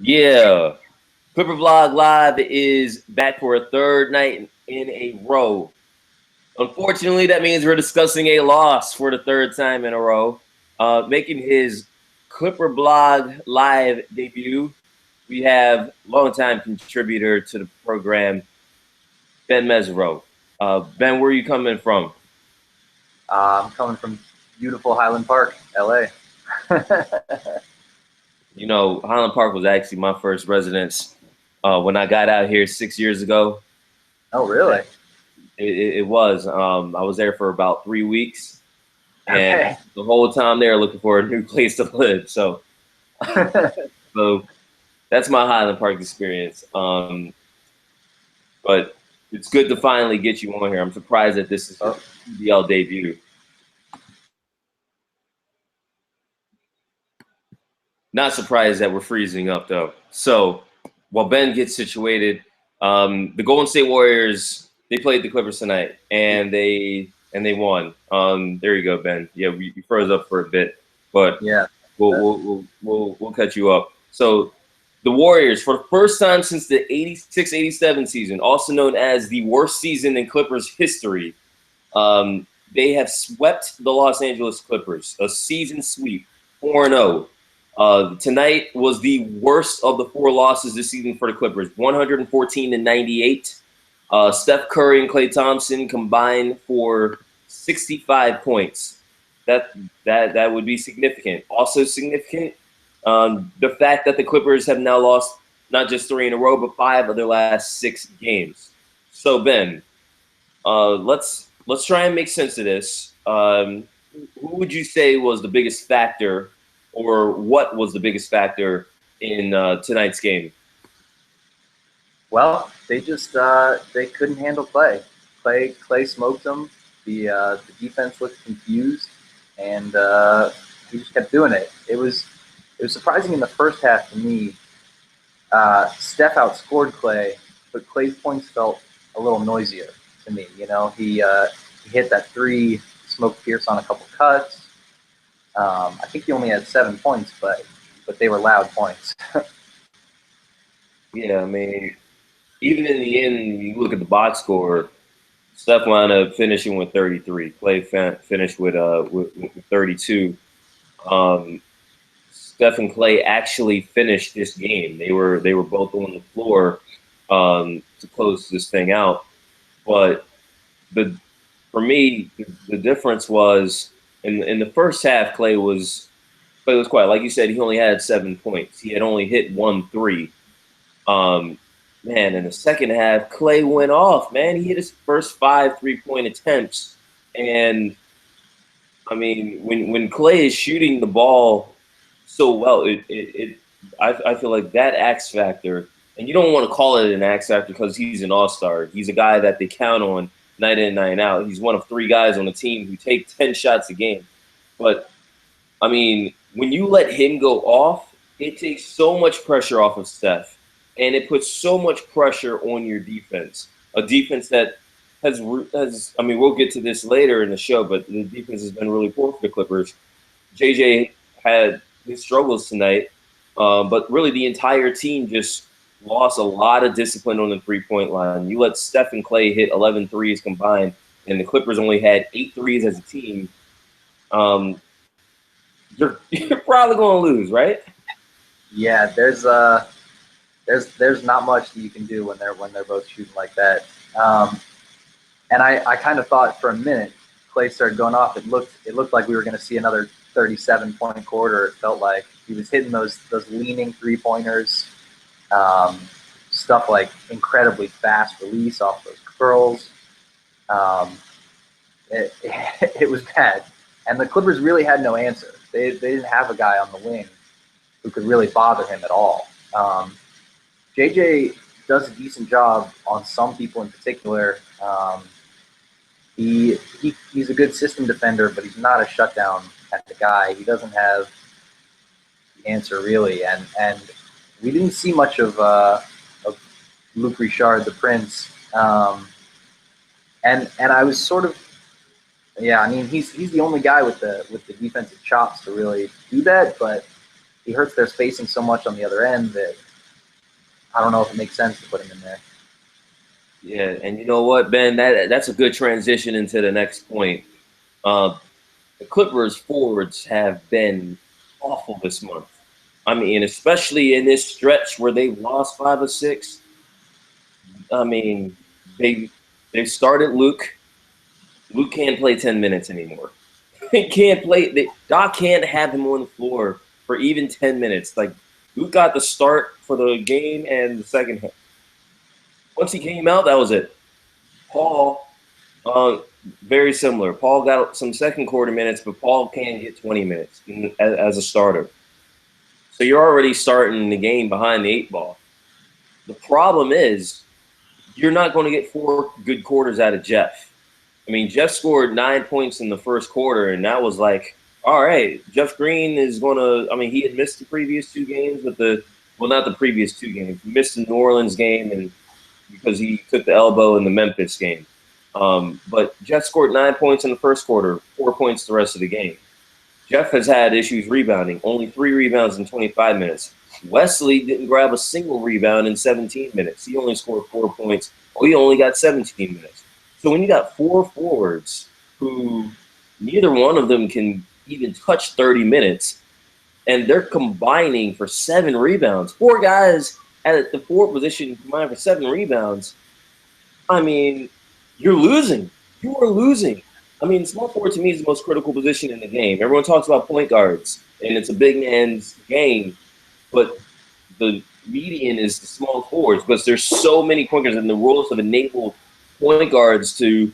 Yeah, ClipperBlog Live is back for a third night in a row. Unfortunately, that means we're discussing a loss for the third time in a row. Making his ClipperBlog Live debut, we have longtime contributor to the program, Ben Mesirow. Ben, where are you coming from? I'm coming from beautiful Highland Park, LA. You know, Highland Park was actually my first residence when I got out here 6 years ago. Oh, really? It was. I was there for about 3 weeks, and Okay. the whole time there looking for a new place to live. So that's my Highland Park experience. But it's good to finally get you on here. I'm surprised that this is your Oh, PBL debut. Not surprised that we're freezing up though. So while Ben gets situated, the Golden State Warriors, they played the Clippers tonight, and they won. There you go, Ben. Yeah, we froze up for a bit, but yeah. we'll catch you up. So the Warriors, for the first time since the 86-87 season, also known as the worst season in Clippers history, they have swept the Los Angeles Clippers, a season sweep, 4-0. Tonight was the worst of the four losses this season for the Clippers, 114-98. Steph Curry and Klay Thompson combined for 65 points. That would be significant. Also significant, the fact that the Clippers have now lost not just three in a row, but five of their last 6 games. So Ben, let's try and make sense of this. Who would you say was the biggest factor, or what was the biggest factor in tonight's game? Well, they just they couldn't handle Clay. Clay smoked them. The defense looked confused, and he just kept doing it. It was surprising in the first half to me. Steph outscored Clay, but Clay's points felt a little noisier to me. You know, he hit that three, smoked Pierce on a couple cuts. I think he only had 7 points, but they were loud points. Yeah, I mean, even in the end, you look at the box score. Steph wound up finishing with 33. Clay finished with 32. Um, Steph and Clay actually finished this game. They were both on the floor to close this thing out. But the for me, the difference was in the first half, Clay was quiet. Like you said, he only had 7 points. He had only hit 1 3. Um, Man, in the second half, Clay went off. Man, he hit his first 5 3-point attempts, and I mean, when Clay is shooting the ball so well, I feel like that X factor, and you don't want to call it an X factor because he's an all star. He's a guy that they count on night in, night out. He's one of three guys on the team who take 10 shots a game. But I mean, when you let him go off, it takes so much pressure off of Steph, and it puts so much pressure on your defense. A defense that has I mean, we'll get to this later in the show, but the defense has been really poor for the Clippers. JJ had his struggles tonight, but really the entire team just lost a lot of discipline on the 3-point line. You let Steph and Clay hit 11 threes combined, and the Clippers only had 8 threes as a team. Um, you're probably going to lose, right? Yeah, there's not much that you can do when they're both shooting like that. And I kind of thought for a minute Clay started going off. It looked like we were going to see another 37-point quarter. It felt like he was hitting those leaning 3-pointers, um, stuff like incredibly fast release off those curls. Um, it was bad, and the Clippers really had no answer. They didn't have a guy on the wing who could really bother him at all. JJ does a decent job on some people in particular. He's a good system defender, but he's not a shutdown kind of guy. He doesn't have the answer really, and we didn't see much of Luke Richard, the Prince. And I was sort of, yeah. I mean, he's the only guy with the defensive chops to really do that, but he hurts their spacing so much on the other end that I don't know if it makes sense to put him in there. Yeah, and you know what, Ben? That's a good transition into the next point. Uh, the Clippers forwards have been awful this month. I mean, especially in this stretch where they've lost 5 or 6. I mean, they they started Luke. Luke can't play 10 minutes anymore. He can't play. Doc can't have him on the floor for even 10 minutes. Like Luke got the start for the game and the second half. Once he came out, that was it. Paul, uh, very similar. Paul got some second quarter minutes, but Paul can't get 20 minutes as a starter. So you're already starting the game behind the 8 ball. The problem is you're not going to get 4 good quarters out of Jeff. I mean, Jeff scored 9 points in the first quarter, and that was like, all right, Jeff Green is going to. I mean, he had missed the previous 2 games, but not the previous 2 games. He missed the New Orleans game, and because he took the elbow in the Memphis game. But Jeff scored 9 points in the first quarter, 4 points the rest of the game. Jeff has had issues rebounding, only 3 rebounds in 25 minutes. Wesley didn't grab a single rebound in 17 minutes. He only scored 4 points. Oh, he only got 17 minutes. So when you got 4 forwards who neither one of them can even touch 30 minutes, and they're combining for 7 rebounds, 4 guys at the forward position combined for 7 rebounds, I mean, you're losing. You are losing. I mean, small forward to me is the most critical position in the game. Everyone talks about point guards, and it's a big man's game, but the median is the small forwards. But there's so many point guards, and the rules have enabled point guards to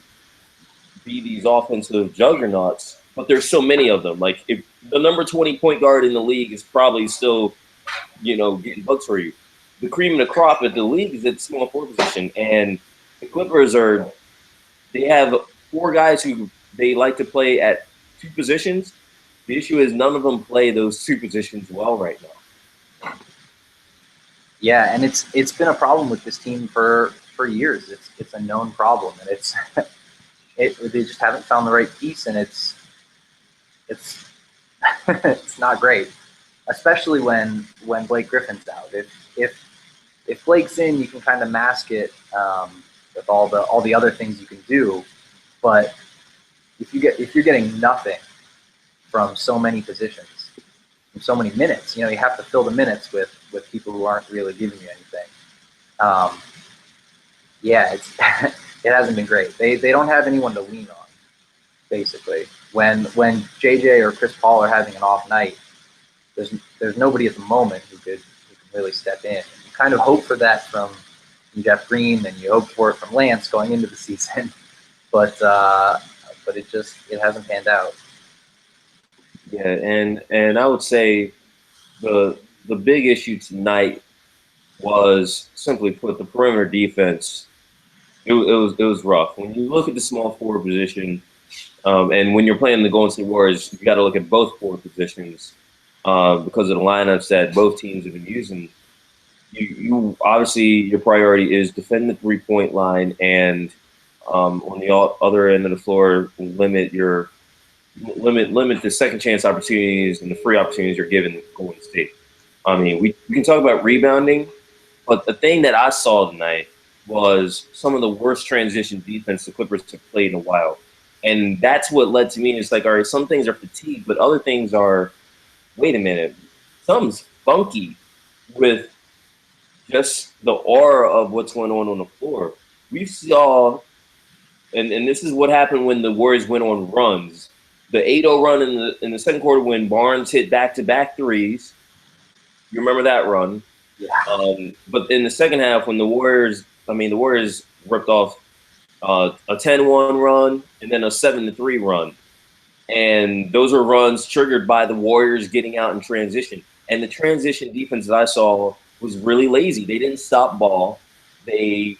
be these offensive juggernauts. But there's so many of them. Like if the number 20 point guard in the league is probably still, getting bucks for you. The cream of the crop at the league is at the small forward position, and the Clippers they have 4 guys who they like to play at 2 positions. The issue is none of them play those 2 positions well right now. Yeah, and it's been a problem with this team for years. It's a known problem, and they just haven't found the right piece, and it's it's not great, especially when Blake Griffin's out. If Blake's in, you can kind of mask it with all the other things you can do, but if you're getting nothing from so many positions, from so many minutes, you have to fill the minutes with people who aren't really giving you anything. Yeah, it hasn't been great. They don't have anyone to lean on, basically. When JJ or Chris Paul are having an off night, there's nobody at the moment who can really step in. You kind of hope for that from Jeff Green, and you hope for it from Lance going into the season, but it hasn't panned out. Yeah, and I would say the big issue tonight was, simply put, the perimeter defense. It was rough. When you look at the small forward position, and when you're playing the Golden State Warriors, you got to look at both forward positions because of the lineups that both teams have been using. You obviously, your priority is defend the 3-point line, and on the other end of the floor, limit the second chance opportunities and the free opportunities you're giving Golden State. I mean, we can talk about rebounding, but the thing that I saw tonight was some of the worst transition defense the Clippers have played in a while. And that's what led to me. It's like, all right, some things are fatigue, but other things are, wait a minute, something's funky with just the aura of what's going on the floor. We saw, and this is what happened when the Warriors went on runs. The 8-0 run in the second quarter when Barnes hit back-to-back threes. You remember that run? Yeah. But in the second half, when the Warriors ripped off a 10-1 run and then a 7-3 run. And those were runs triggered by the Warriors getting out in transition. And the transition defense that I saw was really lazy. They didn't stop ball. They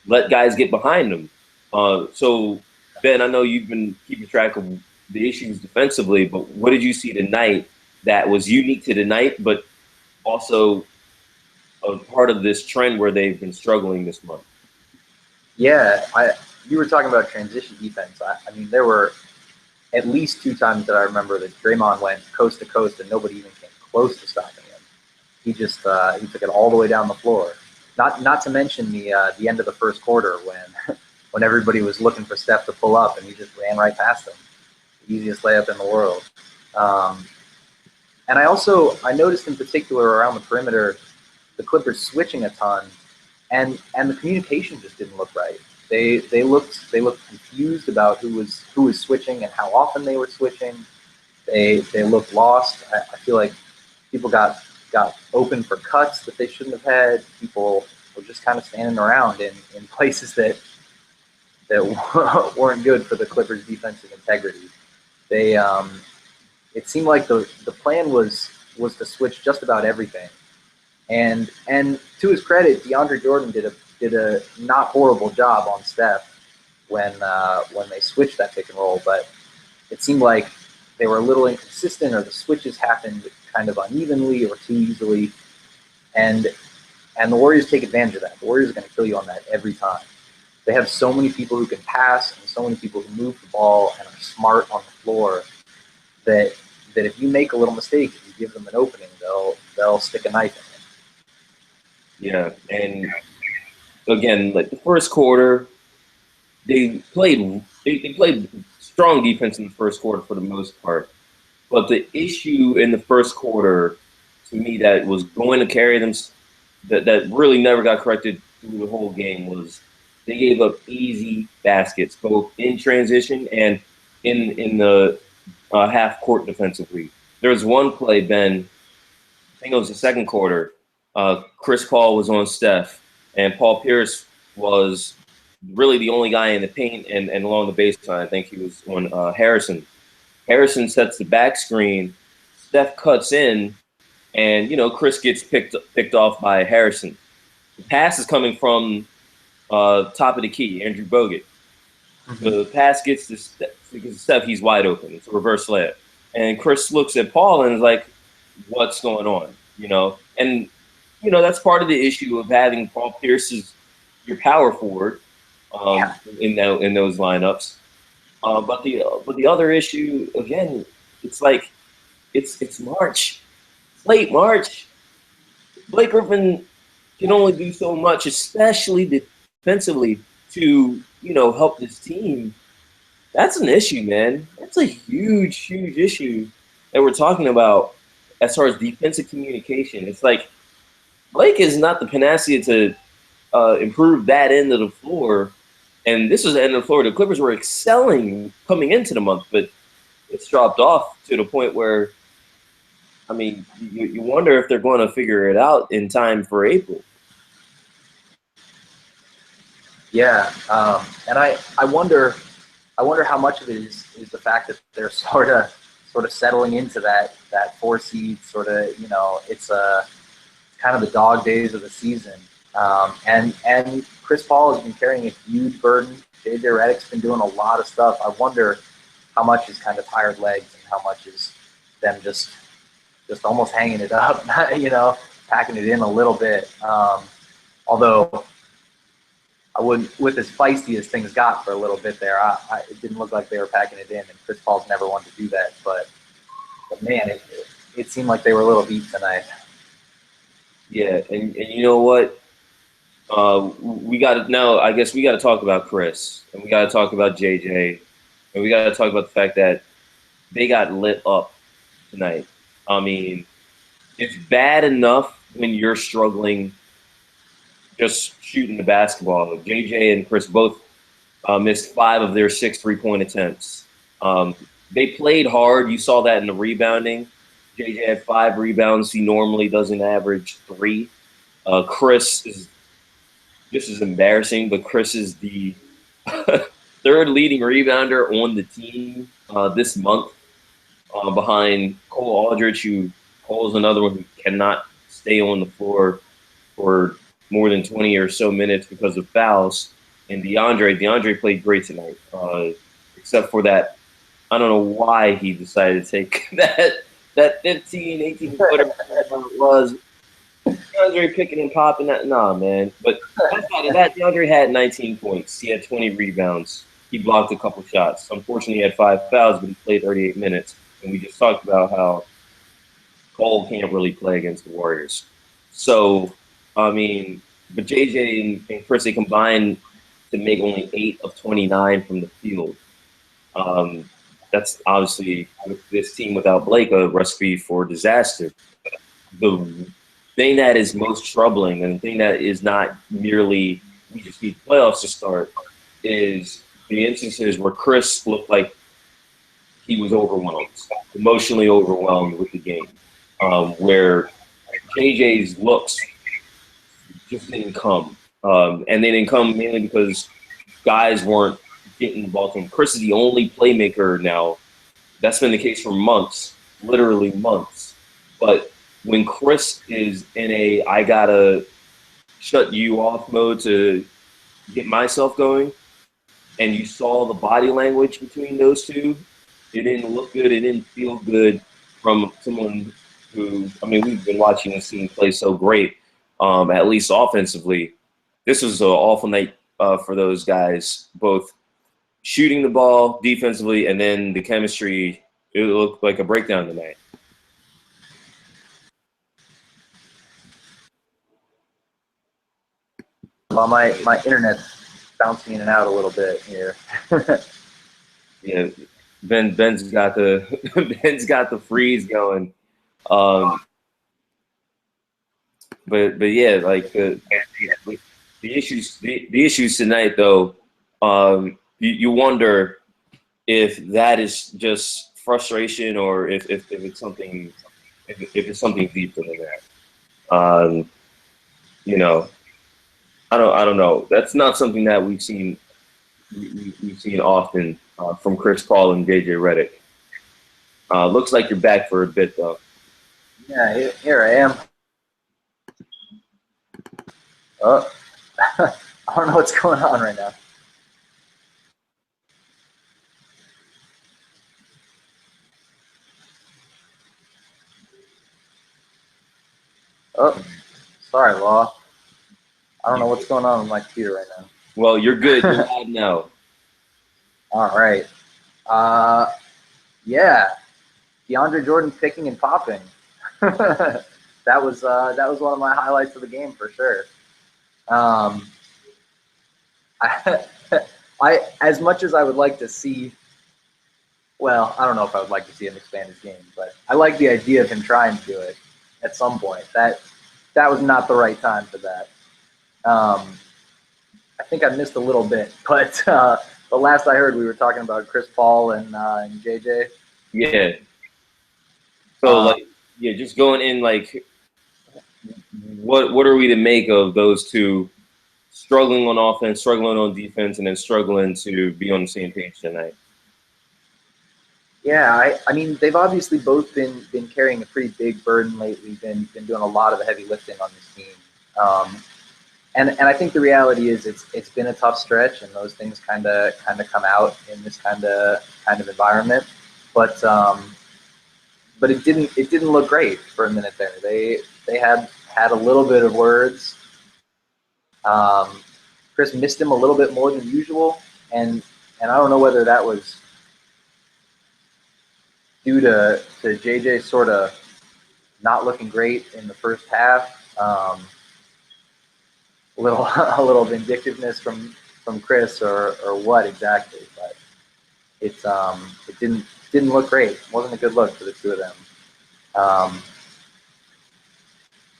let guys get behind them. So, Ben, I know you've been keeping track of the issues defensively, but what did you see tonight that was unique to tonight, but also a part of this trend where they've been struggling this month? Yeah, you were talking about transition defense. I mean, there were at least 2 times that I remember that Draymond went coast to coast and nobody even came close to stopping him. he just he took it all the way down the floor. Not to mention the end of the first quarter when when everybody was looking for Steph to pull up and he just ran right past them. The easiest layup in the world. And I noticed in particular around the perimeter, the Clippers switching a ton, and the communication just didn't look right. They looked confused about who was switching and how often they were switching. They looked lost. I feel like people got open for cuts that they shouldn't have had. People were just kind of standing around in places that weren't good for the Clippers' defensive integrity. They it seemed like the plan was to switch just about everything. And to his credit, DeAndre Jordan did a not horrible job on Steph when they switched that pick and roll, but it seemed like they were a little inconsistent, or the switches happened kind of unevenly or too easily. And the Warriors take advantage of that. The Warriors are going to kill you on that every time. They have so many people who can pass and so many people who move the ball and are smart on the floor that if you make a little mistake, if you give them an opening, they'll stick a knife in it. Yeah, and again, like the first quarter, they played strong defense in the first quarter for the most part. But the issue in the first quarter, to me, that was going to carry them, that really never got corrected through the whole game, was they gave up easy baskets, both in transition and in the half court defensively. There was one play, Ben, I think it was the second quarter. Chris Paul was on Steph, and Paul Pierce was really the only guy in the paint and along the baseline. I think he was on Harrison. Harrison sets the back screen. Steph cuts in, and Chris gets picked off by Harrison. The pass is coming from top of the key, Andrew Bogut. Mm-hmm. The pass gets to Steph. He's wide open. It's a reverse layup, and Chris looks at Paul and is like, "What's going on?" And that's part of the issue of having Paul Pierce as your power forward in those lineups. But the other issue, again, it's like it's March, it's late March. Blake Griffin can only do so much, especially defensively, to help this team. That's an issue, man. That's a huge issue that we're talking about as far as defensive communication. It's like Blake is not the panacea to improve that end of the floor. And this was the end of the floor. The Clippers were excelling coming into the month, but it's dropped off to the point where, I mean, you wonder if they're going to figure it out in time for April. Yeah, and I wonder how much of it is the fact that they're sort of settling into that 4 seed, sort of, it's kind of the dog days of the season. And Chris Paul has been carrying a huge burden. JJ Redick's been doing a lot of stuff. I wonder how much is kind of tired legs and how much is them just almost hanging it up, packing it in a little bit. Although I wouldn't, with as feisty as things got for a little bit there, it didn't look like they were packing it in, and Chris Paul's never wanted to do that. But man, it seemed like they were a little beat tonight. Yeah, and you know what? We got to now. I guess we got to talk about Chris, and we got to talk about JJ, and we got to talk about the fact that they got lit up tonight. I mean, it's bad enough when you're struggling just shooting the basketball. JJ and Chris both missed 5 of their 6 3-point attempts. They played hard. You saw that in the rebounding. JJ had 5 rebounds. He normally doesn't average 3. Chris is – this is embarrassing, but Chris is the third leading rebounder on the team this month, behind Cole Aldrich, who Cole's another one who cannot stay on the floor for more than 20 or so minutes because of fouls. And DeAndre played great tonight, except for that. I don't know why he decided to take that 15, 18 footer, whatever it was. DeAndre picking and popping that. Nah, man. But outside of that, DeAndre had 19 points. He had 20 rebounds. He blocked a couple shots. Unfortunately, he had 5 fouls, but he played 38 minutes. And we just talked about how Cole can't really play against the Warriors. So, I mean, but JJ and Chris, they combined to make only 8 of 29 from the field. Um, that's obviously, with this team without Blake, a recipe for disaster. The thing that is most troubling, and the thing that is not merely we just need playoffs to start, is the instances where Chris looked like he was overwhelmed, emotionally overwhelmed with the game, where JJ's looks just didn't come. And they didn't come mainly because guys weren't getting the ball to him. Chris is the only playmaker now. That's been the case for months, literally months. But when Chris is in a I gotta shut you off mode to get myself going, and you saw the body language between those two, it didn't look good. It didn't feel good from someone who, I mean, we've been watching this team play so great, at least offensively. This was an awful night for those guys, both shooting the ball defensively, and then the chemistry. It looked like a breakdown tonight. Well, my internet's bouncing in and out a little bit here. Yeah, Ben's got the Ben's got the freeze going. Um, but yeah, like the issues tonight though, you wonder if that is just frustration or if it's something if it's something deeper than that. You know, I don't know. That's not something that we've seen often from Chris Paul and JJ Redick. Looks like you're back for a bit though. Yeah, here I am. Oh, I don't know what's going on right now. Oh, sorry, Law. I don't know what's going on with my computer right now. Well, you're good. You're live now. All right. Yeah, DeAndre Jordan picking and popping. that was one of my highlights of the game for sure. I, I as much as I would like to see. Well, I don't know if I would like to see him expand his game, but I like the idea of him trying to do it at some point. That was not the right time for that. I think I missed a little bit, but the last I heard, we were talking about Chris Paul and JJ. Yeah. So like, yeah, just going in like, what are we to make of those two struggling on offense, struggling on defense, and then struggling to be on the same page tonight? Yeah, I mean, they've obviously both been carrying a pretty big burden lately. Been doing a lot of the heavy lifting on this team, and I think the reality is it's been a tough stretch, and those things kind of come out in this kind of environment. But it didn't look great for a minute there. They had a little bit of words. Chris missed him a little bit more than usual, and I don't know whether that was due to JJ sort of not looking great in the first half. A little vindictiveness from Chris or what exactly, but it didn't look great. It wasn't a good look for the two of them.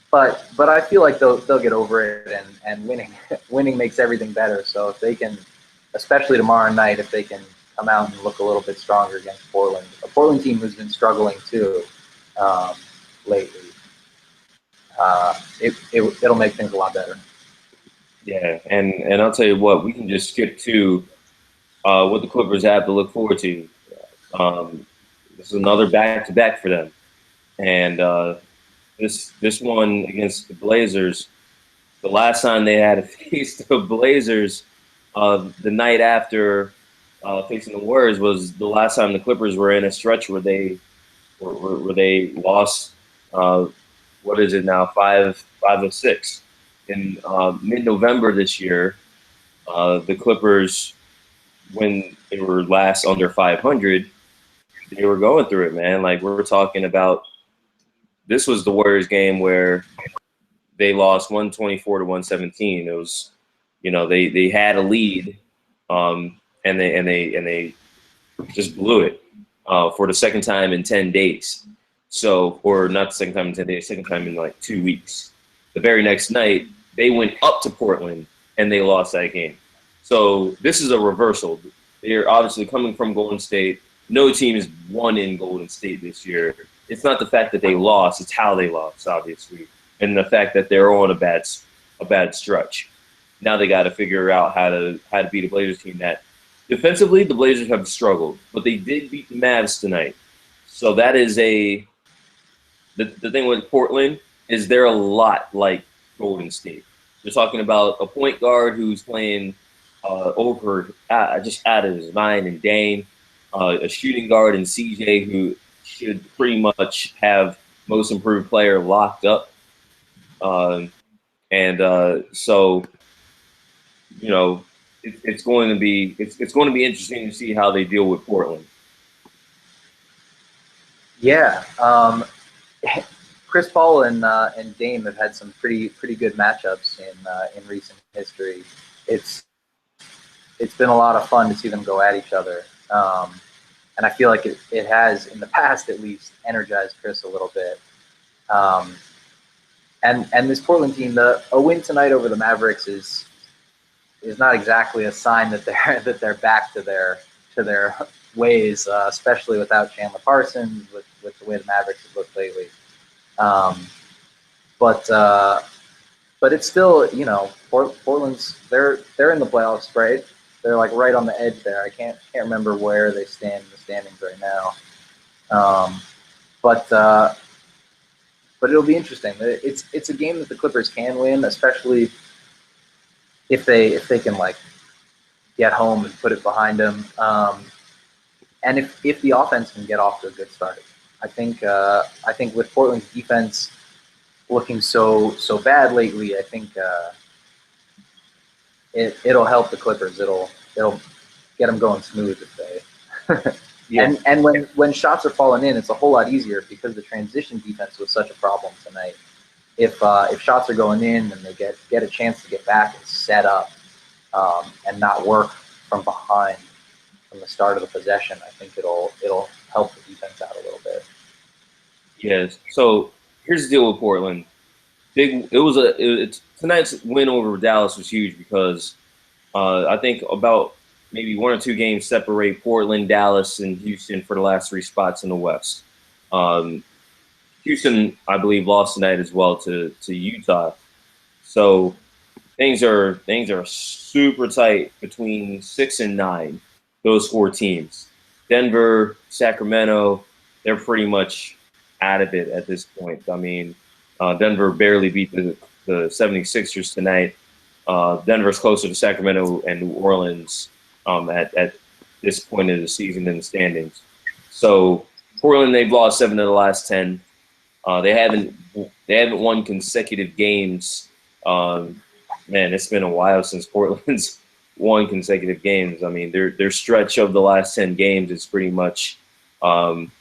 But I feel like they'll get over it, and winning makes everything better. So if they can, especially tomorrow night, if they can come out and look a little bit stronger against Portland, a Portland team who's been struggling too lately, it'll make things a lot better. Yeah, and I'll tell you what, we can just skip to what the Clippers have to look forward to. This is another back-to-back for them, and this one against the Blazers. The last time they had to face the Blazers, the night after facing the Warriors, was the last time the Clippers were in a stretch where they lost. What is it now? 5 of 6 in mid-November this year. The Clippers, when they were last under 500, they were going through it, man. Like, we're talking about, this was the Warriors game where they lost 124 to 117. It was, they had a lead, and they just blew it for the second time in 10 days. So, or not the second time in 10 days, second time in like 2 weeks. The very next night, they went up to Portland and they lost that game. So this is a reversal. They're obviously coming from Golden State. No team has won in Golden State this year. It's not the fact that they lost; it's how they lost, obviously, and the fact that they're on a bad stretch. Now they got to figure out how to beat a Blazers team that defensively the Blazers have struggled, but they did beat the Mavs tonight. So that is the thing with Portland is they're a lot like Golden State. You're talking about a point guard who's playing just out of his mind, and Dame, a shooting guard in CJ who should pretty much have most improved player locked up, so it's going to be interesting to see how they deal with Portland. Yeah, Chris Paul and Dame have had some pretty good matchups in recent history. It's been a lot of fun to see them go at each other. And I feel like it has, in the past at least, energized Chris a little bit. And this Portland team, a win tonight over the Mavericks is not exactly a sign that they're back to their ways, especially without Chandler Parsons, with the way the Mavericks have looked lately. But it's still, Portland's they're in the playoffs, right? They're like right on the edge there. I can't remember where they stand in the standings right now. But it'll be interesting. It's a game that the Clippers can win, especially if they can like get home and put it behind them. And if the offense can get off to a good start. I think with Portland's defense looking so bad lately, I think it'll help the Clippers. It'll get them going smooth if they. Yeah. And when shots are falling in, it's a whole lot easier because the transition defense was such a problem tonight. If shots are going in and they get a chance to get back and set up and not work from behind from the start of the possession, I think it'll help the defense out a little bit. Yes. So here's the deal with Portland. Tonight's win over Dallas was huge because I think about maybe 1 or 2 games separate Portland, Dallas, and Houston for the last 3 spots in the West. Houston, I believe, lost tonight as well to Utah. So things are super tight between 6 and 9. Those 4 teams, Denver, Sacramento, they're pretty much out of it at this point. I mean, Denver barely beat the 76ers tonight. Denver's closer to Sacramento and New Orleans at this point of the season in the standings. So Portland, they've lost 7 of the last 10. They haven't won consecutive games. Man, it's been a while since Portland's won consecutive games. I mean, their stretch of the last 10 games is pretty much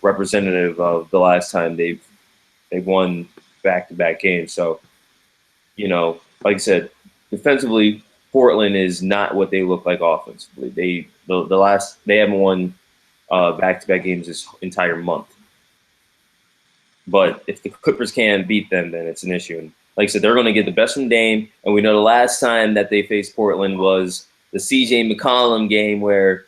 representative of the last time they've won back-to-back games. So, like I said, defensively, Portland is not what they look like offensively. They haven't won back-to-back games this entire month. But if the Clippers can't beat them, then it's an issue. And like I said, they're going to get the best from Dame. And we know the last time that they faced Portland was the C.J. McCollum game where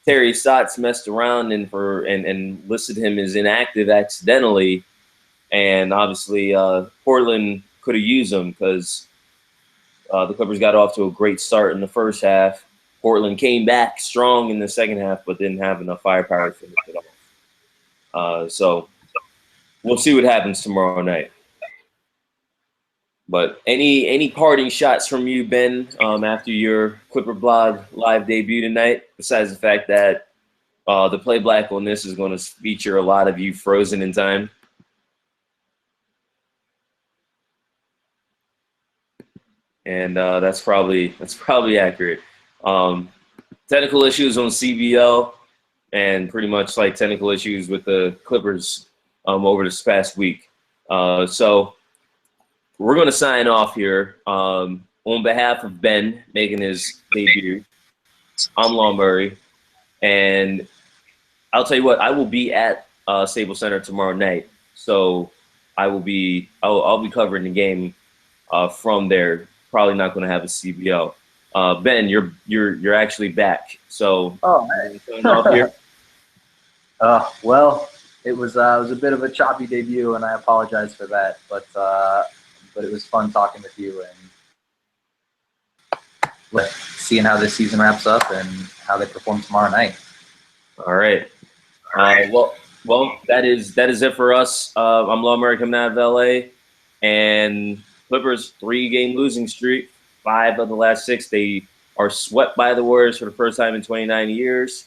Terry Stotts messed around and listed him as inactive accidentally. And obviously, Portland could have used him because the Clippers got off to a great start in the first half. Portland came back strong in the second half, but didn't have enough firepower to finish it off. So we'll see what happens tomorrow night. But any parting shots from you, Ben, after your ClipperBlog live debut tonight, besides the fact that the Play Black on this is going to feature a lot of you frozen in time? And that's probably accurate. Technical issues on CBL, and pretty much like technical issues with the Clippers over this past week. So we're going to sign off here. On behalf of Ben making his debut, I'm Law Murray, and I'll tell you what, I will be at Staples Center tomorrow night, so I'll be covering the game from there. Probably not going to have a CBO. Ben, you're actually back, so Oh, hey. Sign off here. Well, it was a bit of a choppy debut, and I apologize for that. But it was fun talking with you and seeing how this season wraps up and how they perform tomorrow night. All right. Well, that is it for us. I'm Law Murray coming out of LA, and Clippers 3-game losing streak. 5 of the last 6. They are swept by the Warriors for the first time in 29 years,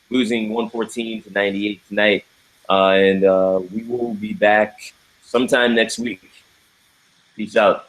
losing 114-98 tonight. And we will be back sometime next week. Peace out.